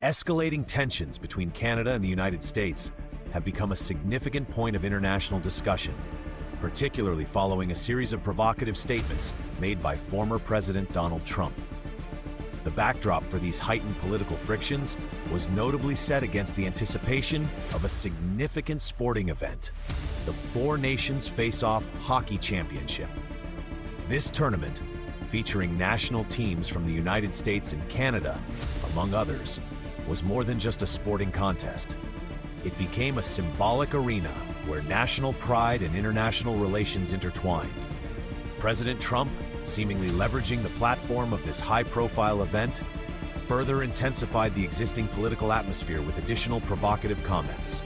Escalating tensions between Canada and the United States have become a significant point of international discussion, particularly following a series of provocative statements made by former President Donald Trump. The backdrop for these heightened political frictions was notably set against the anticipation of a significant sporting event, the Four Nations Face-Off Hockey Championship. This tournament, featuring national teams from the United States and Canada, among others, was more than just a sporting contest. It became a symbolic arena where national pride and international relations intertwined. President Trump, seemingly leveraging the platform of this high-profile event, further intensified the existing political atmosphere with additional provocative comments.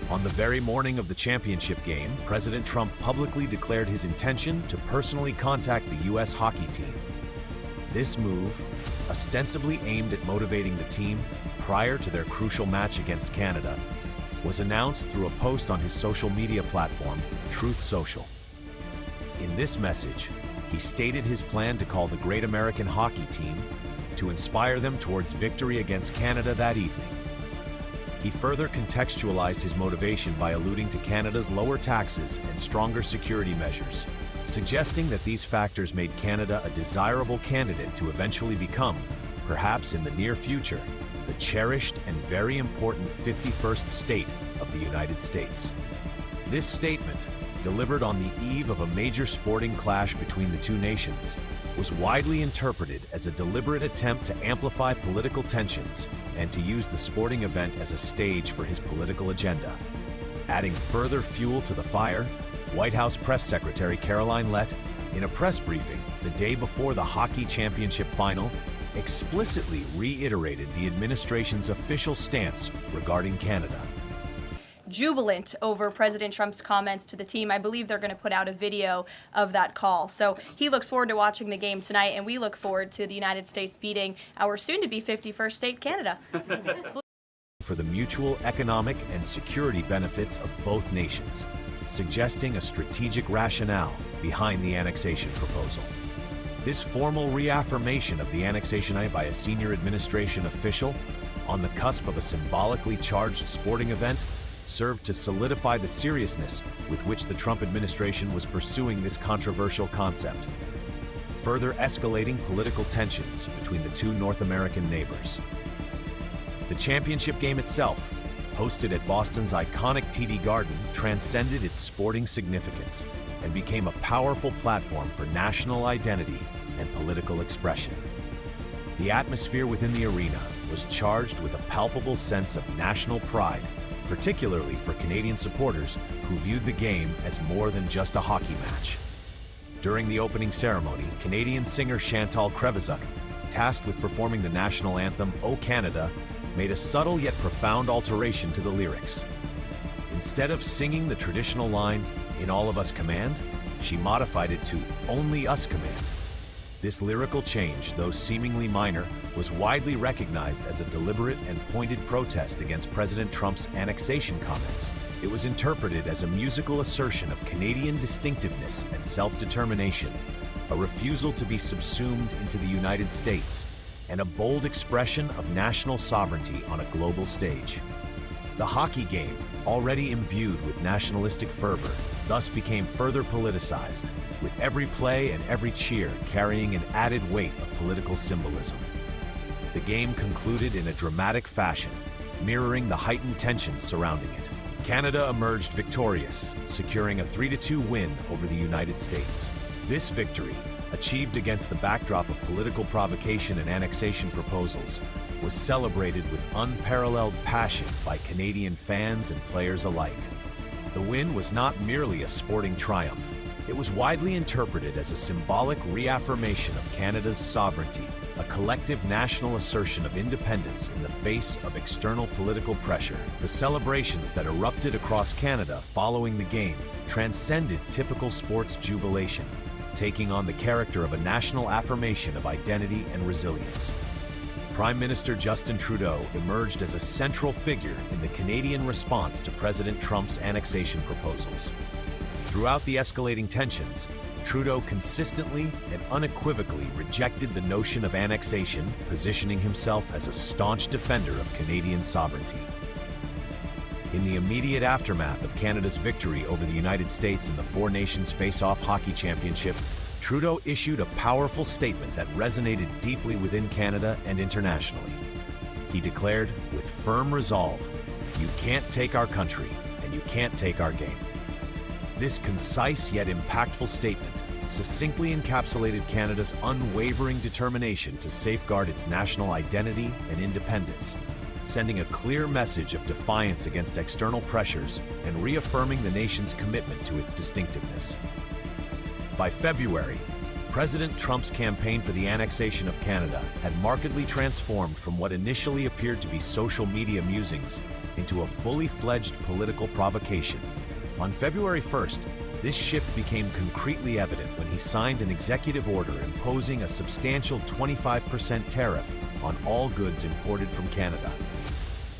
On the very morning of the championship game, President Trump publicly declared his intention to personally contact the U.S. hockey team. This move, ostensibly aimed at motivating the team prior to their crucial match against Canada, was announced through a post on his social media platform, Truth Social. In this message, he stated his plan to call the Great American Hockey Team to inspire them towards victory against Canada that evening. He further contextualized his motivation by alluding to Canada's lower taxes and stronger security measures, suggesting that these factors made Canada a desirable candidate to eventually become, perhaps in the near future, the cherished and very important 51st state of the United States. This statement, delivered on the eve of a major sporting clash between the two nations, was widely interpreted as a deliberate attempt to amplify political tensions and to use the sporting event as a stage for his political agenda. Adding further fuel to the fire, White House Press Secretary Caroline Lett, in a press briefing the day before the hockey championship final, explicitly reiterated the administration's official stance regarding Canada. Jubilant over President Trump's comments to the team. I believe they're going to put out a video of that call. So he looks forward to watching the game tonight, and we look forward to the United States beating our soon-to-be 51st state, Canada. For the mutual economic and security benefits of both nations, suggesting a strategic rationale behind the annexation proposal. This formal reaffirmation of the annexation by a senior administration official on the cusp of a symbolically charged sporting event served to solidify the seriousness with which the Trump administration was pursuing this controversial concept, further escalating political tensions between the two North American neighbors. The championship game itself, hosted at Boston's iconic TD Garden, transcended its sporting significance and became a powerful platform for national identity and political expression. The atmosphere within the arena was charged with a palpable sense of national pride, particularly for Canadian supporters who viewed the game as more than just a hockey match. During the opening ceremony, Canadian singer Chantal Kreviazuk, tasked with performing the national anthem, O Canada, made a subtle yet profound alteration to the lyrics. Instead of singing the traditional line, In All of Us Command, she modified it to Only Us Command. This lyrical change, though seemingly minor, was widely recognized as a deliberate and pointed protest against President Trump's annexation comments. It was interpreted as a musical assertion of Canadian distinctiveness and self-determination, a refusal to be subsumed into the United States, and a bold expression of national sovereignty on a global stage. The hockey game, already imbued with nationalistic fervor, thus became further politicized, with every play and every cheer carrying an added weight of political symbolism. The game concluded in a dramatic fashion, mirroring the heightened tensions surrounding it. Canada emerged victorious, securing a 3-2 win over the United States. This victory, achieved against the backdrop of political provocation and annexation proposals, was celebrated with unparalleled passion by Canadian fans and players alike. The win was not merely a sporting triumph. It was widely interpreted as a symbolic reaffirmation of Canada's sovereignty, a collective national assertion of independence in the face of external political pressure. The celebrations that erupted across Canada following the game transcended typical sports jubilation, taking on the character of a national affirmation of identity and resilience. Prime Minister Justin Trudeau emerged as a central figure in the Canadian response to President Trump's annexation proposals. Throughout the escalating tensions, Trudeau consistently and unequivocally rejected the notion of annexation, positioning himself as a staunch defender of Canadian sovereignty. In the immediate aftermath of Canada's victory over the United States in the Four Nations Face-Off Hockey Championship, Trudeau issued a powerful statement that resonated deeply within Canada and internationally. He declared, with firm resolve, "You can't take our country, and you can't take our game." This concise yet impactful statement succinctly encapsulated Canada's unwavering determination to safeguard its national identity and independence, sending a clear message of defiance against external pressures and reaffirming the nation's commitment to its distinctiveness. By February, President Trump's campaign for the annexation of Canada had markedly transformed from what initially appeared to be social media musings into a fully fledged political provocation. On February 1st, this shift became concretely evident when he signed an executive order imposing a substantial 25% tariff on all goods imported from Canada.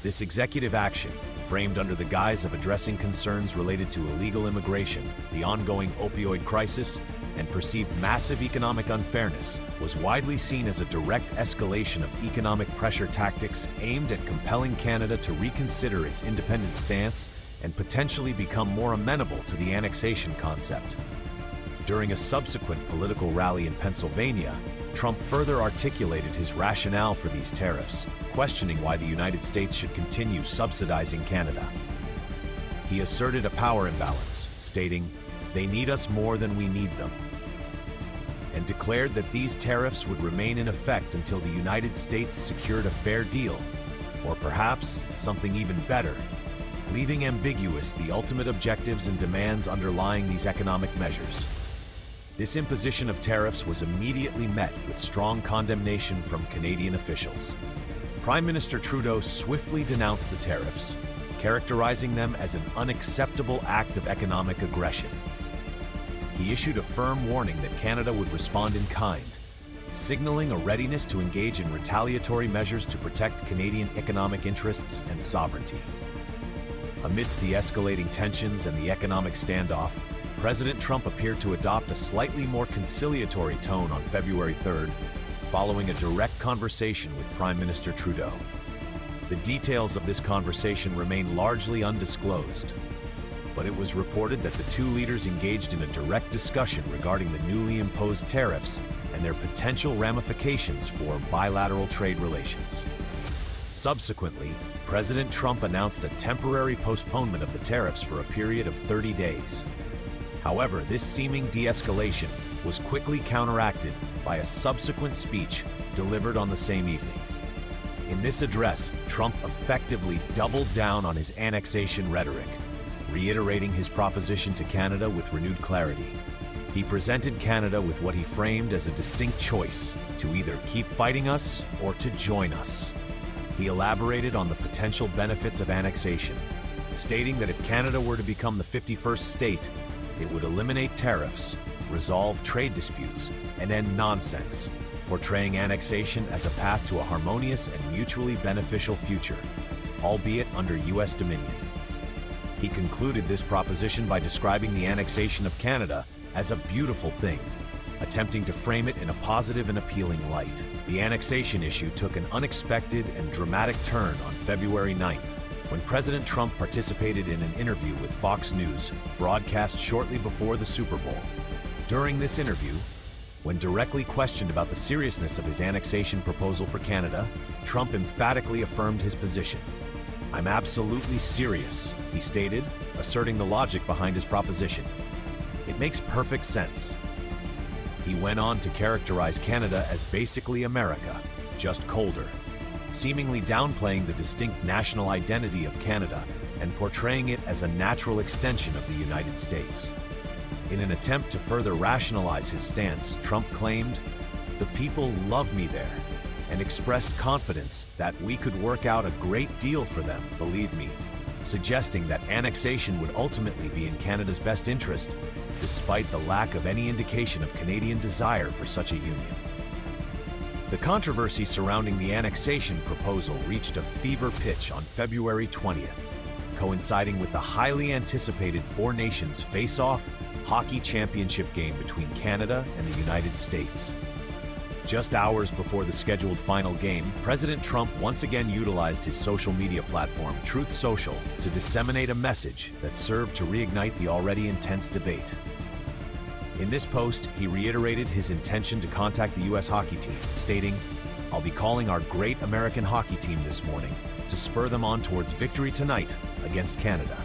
This executive action, framed under the guise of addressing concerns related to illegal immigration, the ongoing opioid crisis, and perceived massive economic unfairness, was widely seen as a direct escalation of economic pressure tactics aimed at compelling Canada to reconsider its independent stance and potentially become more amenable to the annexation concept. During a subsequent political rally in Pennsylvania, Trump further articulated his rationale for these tariffs, questioning why the United States should continue subsidizing Canada. He asserted a power imbalance, stating, "They need us more than we need them," and declared that these tariffs would remain in effect until the United States secured a fair deal, or perhaps something even better, leaving ambiguous the ultimate objectives and demands underlying these economic measures. This imposition of tariffs was immediately met with strong condemnation from Canadian officials. Prime Minister Trudeau swiftly denounced the tariffs, characterizing them as an unacceptable act of economic aggression. He issued a firm warning that Canada would respond in kind, signaling a readiness to engage in retaliatory measures to protect Canadian economic interests and sovereignty. Amidst the escalating tensions and the economic standoff, President Trump appeared to adopt a slightly more conciliatory tone on February 3rd, following a direct conversation with Prime Minister Trudeau. The details of this conversation remain largely undisclosed, but it was reported that the two leaders engaged in a direct discussion regarding the newly imposed tariffs and their potential ramifications for bilateral trade relations. Subsequently, President Trump announced a temporary postponement of the tariffs for a period of 30 days. However, this seeming de-escalation was quickly counteracted by a subsequent speech delivered on the same evening. In this address, Trump effectively doubled down on his annexation rhetoric, reiterating his proposition to Canada with renewed clarity. He presented Canada with what he framed as a distinct choice: to either keep fighting us or to join us. He elaborated on the potential benefits of annexation, stating that if Canada were to become the 51st state, it would eliminate tariffs, resolve trade disputes, and end nonsense, portraying annexation as a path to a harmonious and mutually beneficial future, albeit under U.S. dominion. He concluded this proposition by describing the annexation of Canada as a beautiful thing, attempting to frame it in a positive and appealing light. The annexation issue took an unexpected and dramatic turn on February 9th, when President Trump participated in an interview with Fox News, broadcast shortly before the Super Bowl. During this interview, when directly questioned about the seriousness of his annexation proposal for Canada, Trump emphatically affirmed his position. "I'm absolutely serious," he stated, asserting the logic behind his proposition. "It makes perfect sense." He went on to characterize Canada as basically America, just colder, seemingly downplaying the distinct national identity of Canada and portraying it as a natural extension of the United States. In an attempt to further rationalize his stance, Trump claimed, "The people love me there," and expressed confidence that we could work out a great deal for them, believe me, suggesting that annexation would ultimately be in Canada's best interest, despite the lack of any indication of Canadian desire for such a union. The controversy surrounding the annexation proposal reached a fever pitch on February 20th, coinciding with the highly anticipated Four Nations Face-Off hockey championship game between Canada and the United States. Just hours before the scheduled final game, President Trump once again utilized his social media platform, Truth Social, to disseminate a message that served to reignite the already intense debate. In this post, he reiterated his intention to contact the U.S. hockey team, stating, "I'll be calling our great American hockey team this morning to spur them on towards victory tonight against Canada."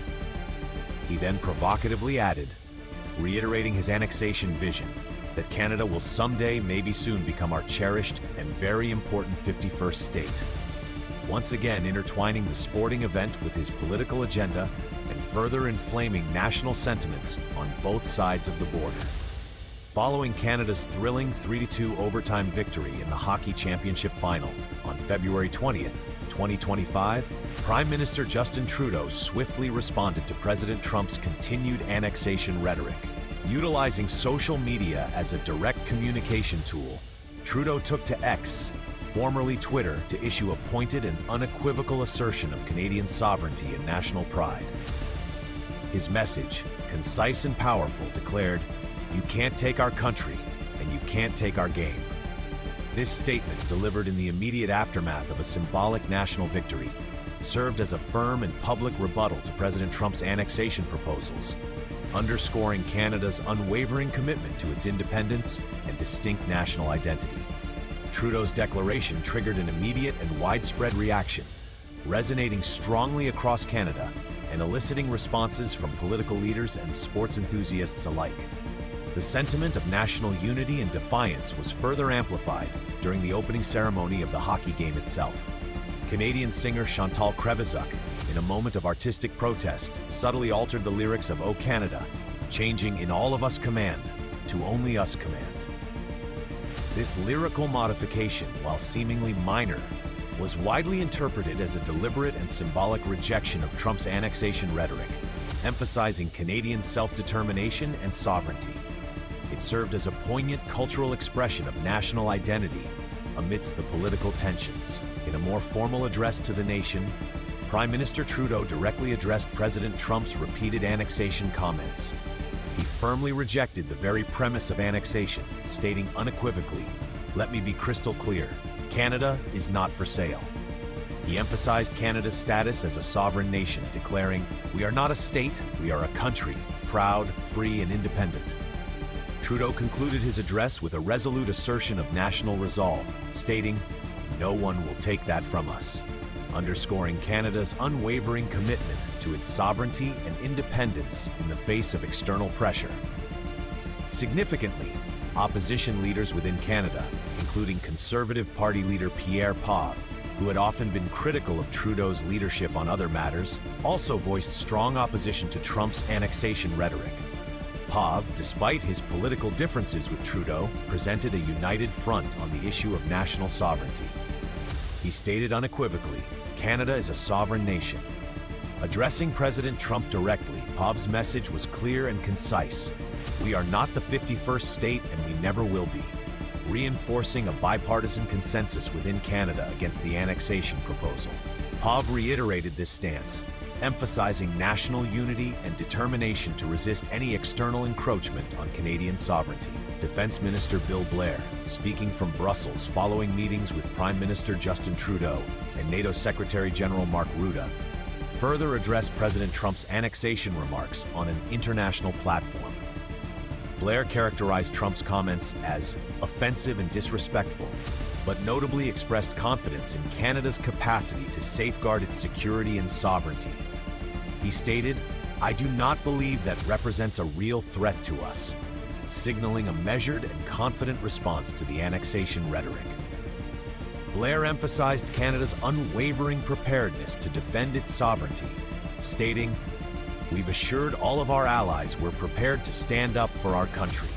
He then provocatively added, reiterating his annexation vision, that Canada will someday, maybe soon, become our cherished and very important 51st state. Once again intertwining the sporting event with his political agenda and further inflaming national sentiments on both sides of the border. Following Canada's thrilling 3-2 overtime victory in the Hockey Championship Final on February 20th, 2025, Prime Minister Justin Trudeau swiftly responded to President Trump's continued annexation rhetoric. Utilizing social media as a direct communication tool, Trudeau took to X, formerly Twitter, to issue a pointed and unequivocal assertion of Canadian sovereignty and national pride. His message, concise and powerful, declared, "You can't take our country, and you can't take our game." This statement, delivered in the immediate aftermath of a symbolic national victory, served as a firm and public rebuttal to President Trump's annexation proposals, underscoring Canada's unwavering commitment to its independence and distinct national identity. Trudeau's declaration triggered an immediate and widespread reaction, resonating strongly across Canada and eliciting responses from political leaders and sports enthusiasts alike. The sentiment of national unity and defiance was further amplified during the opening ceremony of the hockey game itself. Canadian singer Chantal Kreviazuk, in a moment of artistic protest, subtly altered the lyrics of "O Canada," changing "In all of us command" to "Only us command." This lyrical modification, while seemingly minor, was widely interpreted as a deliberate and symbolic rejection of Trump's annexation rhetoric, emphasizing Canadian self-determination and sovereignty. It served as a poignant cultural expression of national identity amidst the political tensions. In a more formal address to the nation, Prime Minister Trudeau directly addressed President Trump's repeated annexation comments. He firmly rejected the very premise of annexation, stating unequivocally, "Let me be crystal clear, Canada is not for sale." He emphasized Canada's status as a sovereign nation, declaring, "We are not a state, we are a country, proud, free, and independent." Trudeau concluded his address with a resolute assertion of national resolve, stating, "No one will take that from us," underscoring Canada's unwavering commitment to its sovereignty and independence in the face of external pressure. Significantly, opposition leaders within Canada, including Conservative Party leader Pierre Poilievre, who had often been critical of Trudeau's leadership on other matters, also voiced strong opposition to Trump's annexation rhetoric. Poilievre, despite his political differences with Trudeau, presented a united front on the issue of national sovereignty. He stated unequivocally, "Canada is a sovereign nation." Addressing President Trump directly, Poilievre's message was clear and concise. "We are not the 51st state, and we never will be," reinforcing a bipartisan consensus within Canada against the annexation proposal. Poilievre reiterated this stance, emphasizing national unity and determination to resist any external encroachment on Canadian sovereignty. Defense Minister Bill Blair, speaking from Brussels following meetings with Prime Minister Justin Trudeau and NATO Secretary General Mark Rutte, further addressed President Trump's annexation remarks on an international platform. Blair characterized Trump's comments as offensive and disrespectful, but notably expressed confidence in Canada's capacity to safeguard its security and sovereignty. He stated, "I do not believe that represents a real threat to us," signaling a measured and confident response to the annexation rhetoric. Blair emphasized Canada's unwavering preparedness to defend its sovereignty, stating, "We've assured all of our allies we're prepared to stand up for our country."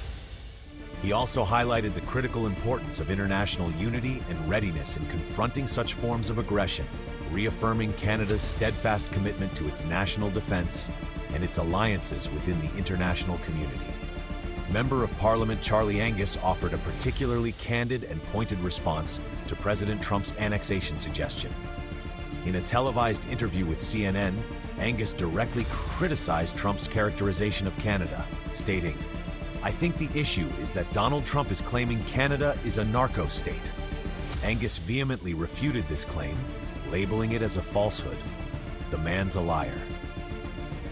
He also highlighted the critical importance of international unity and readiness in confronting such forms of aggression, reaffirming Canada's steadfast commitment to its national defense and its alliances within the international community. Member of Parliament Charlie Angus offered a particularly candid and pointed response to President Trump's annexation suggestion. In a televised interview with CNN, Angus directly criticized Trump's characterization of Canada, stating, "I think the issue is that Donald Trump is claiming Canada is a narco state." Angus vehemently refuted this claim, labeling it as a falsehood. "The man's a liar."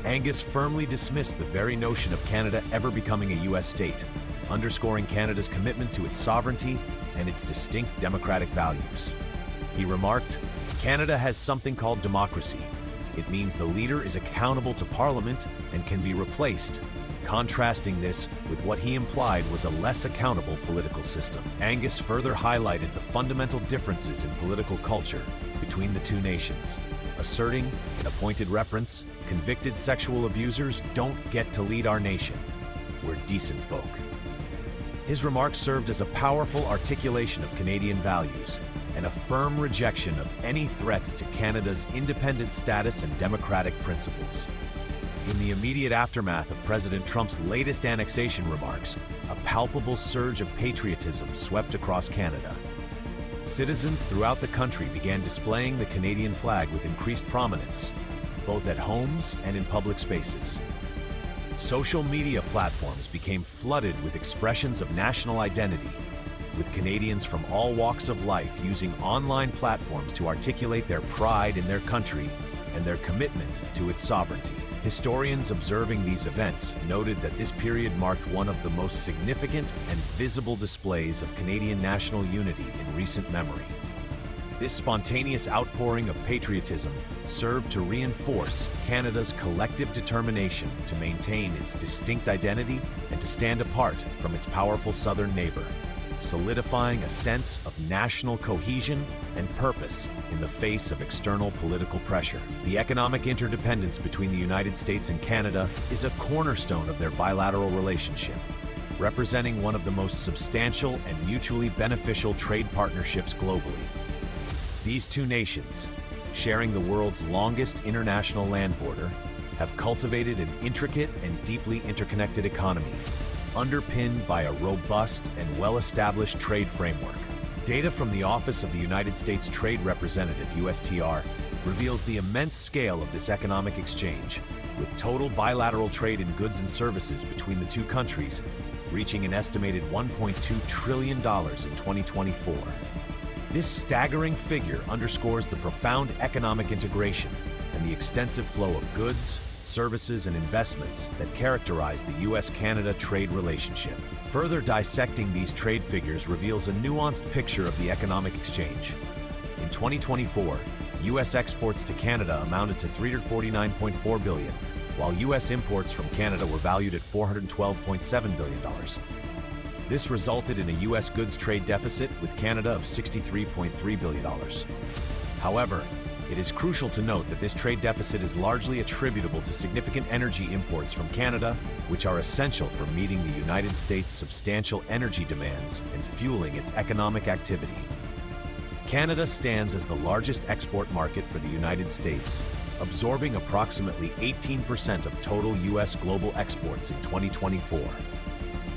Angus firmly dismissed the very notion of Canada ever becoming a U.S. state, underscoring Canada's commitment to its sovereignty and its distinct democratic values. He remarked, "Canada has something called democracy. It means the leader is accountable to Parliament and can be replaced," contrasting this with what he implied was a less accountable political system. Angus further highlighted the fundamental differences in political culture between the two nations, asserting, in a pointed reference, "Convicted sexual abusers don't get to lead our nation. We're decent folk." His remarks served as a powerful articulation of Canadian values and a firm rejection of any threats to Canada's independent status and democratic principles. In the immediate aftermath of President Trump's latest annexation remarks, a palpable surge of patriotism swept across Canada. Citizens throughout the country began displaying the Canadian flag with increased prominence, both at homes and in public spaces. Social media platforms became flooded with expressions of national identity, with Canadians from all walks of life using online platforms to articulate their pride in their country and their commitment to its sovereignty. Historians observing these events noted that this period marked one of the most significant and visible displays of Canadian national unity in recent memory. This spontaneous outpouring of patriotism served to reinforce Canada's collective determination to maintain its distinct identity and to stand apart from its powerful southern neighbor, solidifying a sense of national cohesion and purpose in the face of external political pressure. The economic interdependence between the United States and Canada is a cornerstone of their bilateral relationship, representing one of the most substantial and mutually beneficial trade partnerships globally. These two nations, sharing the world's longest international land border, have cultivated an intricate and deeply interconnected economy, underpinned by a robust and well-established trade framework. Data from the Office of the United States Trade Representative, USTR, reveals the immense scale of this economic exchange, with total bilateral trade in goods and services between the two countries reaching an estimated $1.2 trillion in 2024. This staggering figure underscores the profound economic integration and the extensive flow of goods, services, and investments that characterize the U.S.-Canada trade relationship. Further dissecting these trade figures reveals a nuanced picture of the economic exchange. In 2024, U.S. exports to Canada amounted to $349.4 billion, while U.S. imports from Canada were valued at $412.7 billion. This resulted in a U.S. goods trade deficit with Canada of $63.3 billion. However, it is crucial to note that this trade deficit is largely attributable to significant energy imports from Canada, which are essential for meeting the United States' substantial energy demands and fueling its economic activity. Canada stands as the largest export market for the United States, absorbing approximately 18% of total U.S. global exports in 2024.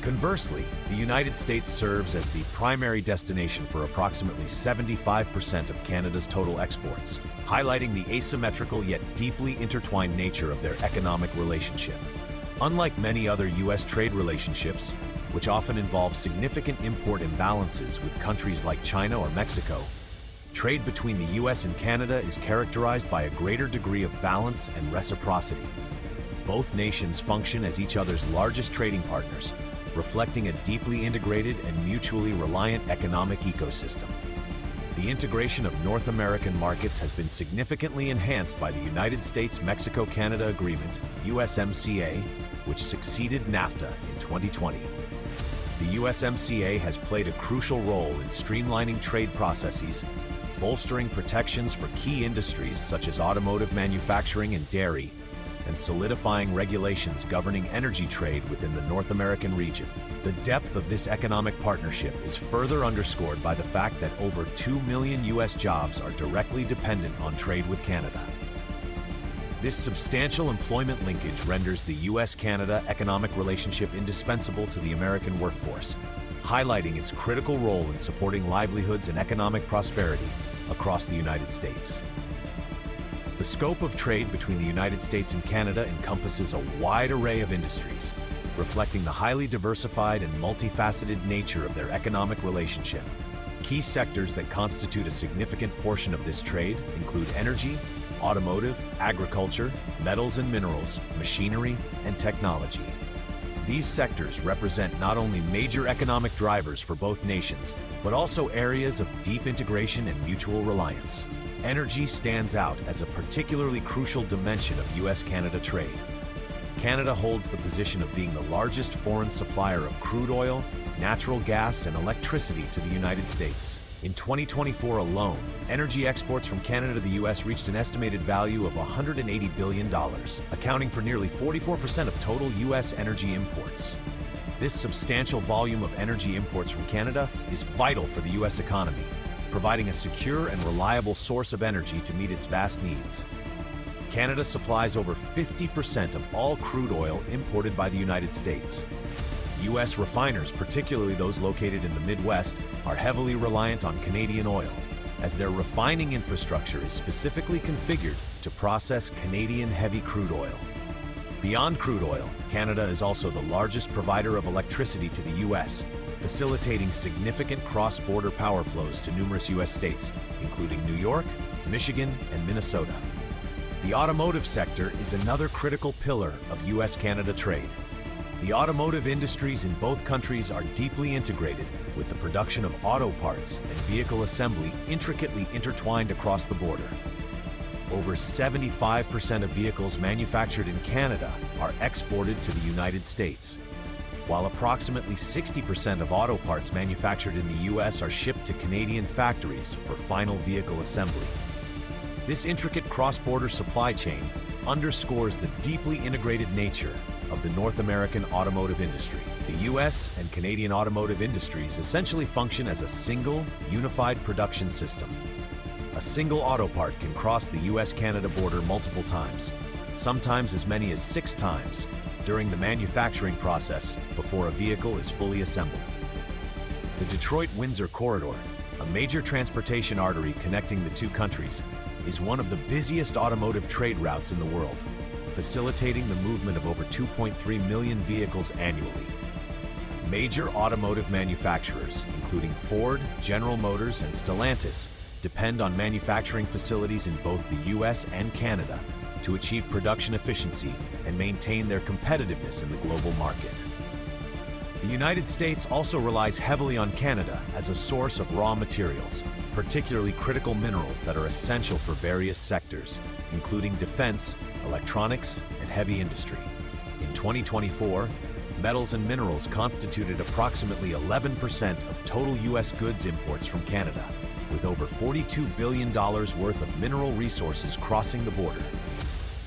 Conversely, the United States serves as the primary destination for approximately 75% of Canada's total exports, highlighting the asymmetrical yet deeply intertwined nature of their economic relationship. Unlike many other U.S. trade relationships, which often involve significant import imbalances with countries like China or Mexico, trade between the U.S. and Canada is characterized by a greater degree of balance and reciprocity. Both nations function as each other's largest trading partners, reflecting a deeply integrated and mutually reliant economic ecosystem. The integration of North American markets has been significantly enhanced by the United States-Mexico-Canada Agreement, USMCA, which succeeded NAFTA in 2020. The USMCA has played a crucial role in streamlining trade processes, bolstering protections for key industries such as automotive manufacturing and dairy, and solidifying regulations governing energy trade within the North American region. The depth of this economic partnership is further underscored by the fact that over 2 million U.S. jobs are directly dependent on trade with Canada. This substantial employment linkage renders the U.S.-Canada economic relationship indispensable to the American workforce, highlighting its critical role in supporting livelihoods and economic prosperity across the United States. The scope of trade between the United States and Canada encompasses a wide array of industries, reflecting the highly diversified and multifaceted nature of their economic relationship. Key sectors that constitute a significant portion of this trade include energy, automotive, agriculture, metals and minerals, machinery, and technology. These sectors represent not only major economic drivers for both nations, but also areas of deep integration and mutual reliance. Energy stands out as a particularly crucial dimension of U.S.-Canada trade. Canada holds the position of being the largest foreign supplier of crude oil, natural gas, and electricity to the United States. In 2024 alone, energy exports from Canada to the U.S. reached an estimated value of $180 billion, accounting for nearly 44% of total U.S. energy imports. This substantial volume of energy imports from Canada is vital for the U.S. economy, providing a secure and reliable source of energy to meet its vast needs. Canada supplies over 50% of all crude oil imported by the United States. U.S. refiners, particularly those located in the Midwest, are heavily reliant on Canadian oil, as their refining infrastructure is specifically configured to process Canadian heavy crude oil. Beyond crude oil, Canada is also the largest provider of electricity to the U.S., facilitating significant cross-border power flows to numerous U.S. states, including New York, Michigan, and Minnesota. The automotive sector is another critical pillar of U.S.-Canada trade. The automotive industries in both countries are deeply integrated, with the production of auto parts and vehicle assembly intricately intertwined across the border. Over 75% of vehicles manufactured in Canada are exported to the United States, while approximately 60% of auto parts manufactured in the U.S. are shipped to Canadian factories for final vehicle assembly. This intricate cross-border supply chain underscores the deeply integrated nature of the North American automotive industry. The U.S. and Canadian automotive industries essentially function as a single, unified production system. A single auto part can cross the U.S.-Canada border multiple times, sometimes as many as 6 times, during the manufacturing process before a vehicle is fully assembled. The Detroit-Windsor Corridor, a major transportation artery connecting the two countries, is one of the busiest automotive trade routes in the world, facilitating the movement of over 2.3 million vehicles annually. Major automotive manufacturers, including Ford, General Motors, and Stellantis, depend on manufacturing facilities in both the U.S. and Canada to achieve production efficiency and maintain their competitiveness in the global market. The United States also relies heavily on Canada as a source of raw materials, particularly critical minerals that are essential for various sectors, including defense, electronics, and heavy industry. In 2024, metals and minerals constituted approximately 11% of total U.S. goods imports from Canada, with over $42 billion worth of mineral resources crossing the border.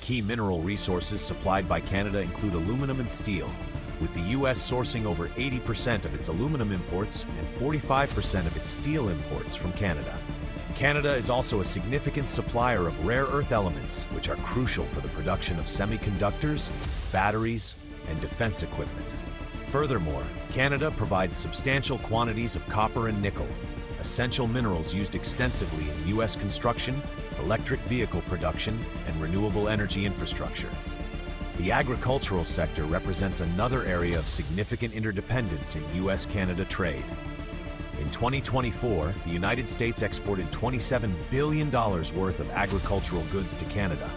Key mineral resources supplied by Canada include aluminum and steel, with the U.S. sourcing over 80% of its aluminum imports and 45% of its steel imports from Canada. Canada is also a significant supplier of rare earth elements, which are crucial for the production of semiconductors, batteries, and defense equipment. Furthermore, Canada provides substantial quantities of copper and nickel, essential minerals used extensively in U.S. construction, electric vehicle production, and renewable energy infrastructure. The agricultural sector represents another area of significant interdependence in U.S.-Canada trade. In 2024, the United States exported $27 billion worth of agricultural goods to Canada,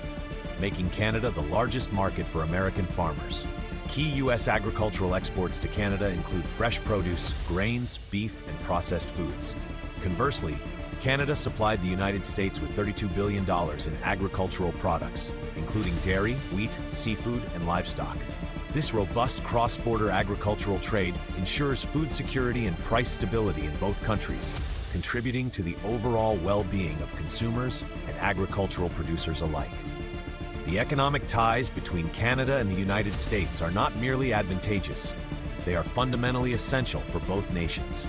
making Canada the largest market for American farmers. Key U.S. agricultural exports to Canada include fresh produce, grains, beef, and processed foods. Conversely, Canada supplied the United States with $32 billion in agricultural products, including dairy, wheat, seafood, and livestock. This robust cross-border agricultural trade ensures food security and price stability in both countries, contributing to the overall well-being of consumers and agricultural producers alike. The economic ties between Canada and the United States are not merely advantageous, they are fundamentally essential for both nations.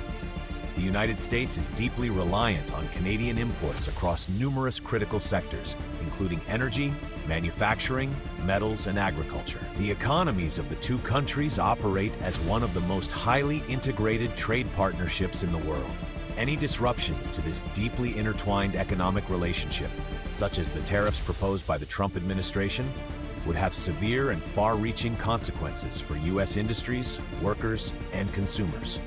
The United States is deeply reliant on Canadian imports across numerous critical sectors, including energy, manufacturing, metals, and agriculture. The economies of the two countries operate as one of the most highly integrated trade partnerships in the world. Any disruptions to this deeply intertwined economic relationship, such as the tariffs proposed by the Trump administration, would have severe and far-reaching consequences for U.S. industries, workers, and consumers.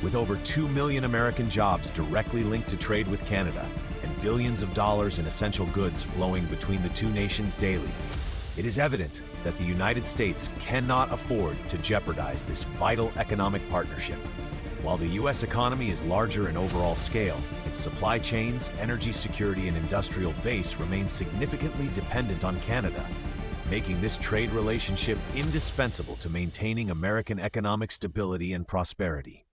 With over 2 million American jobs directly linked to trade with Canada and billions of dollars in essential goods flowing between the two nations daily, it is evident that the United States cannot afford to jeopardize this vital economic partnership. While the U.S. economy is larger in overall scale, its supply chains, energy security, and industrial base remain significantly dependent on Canada, making this trade relationship indispensable to maintaining American economic stability and prosperity.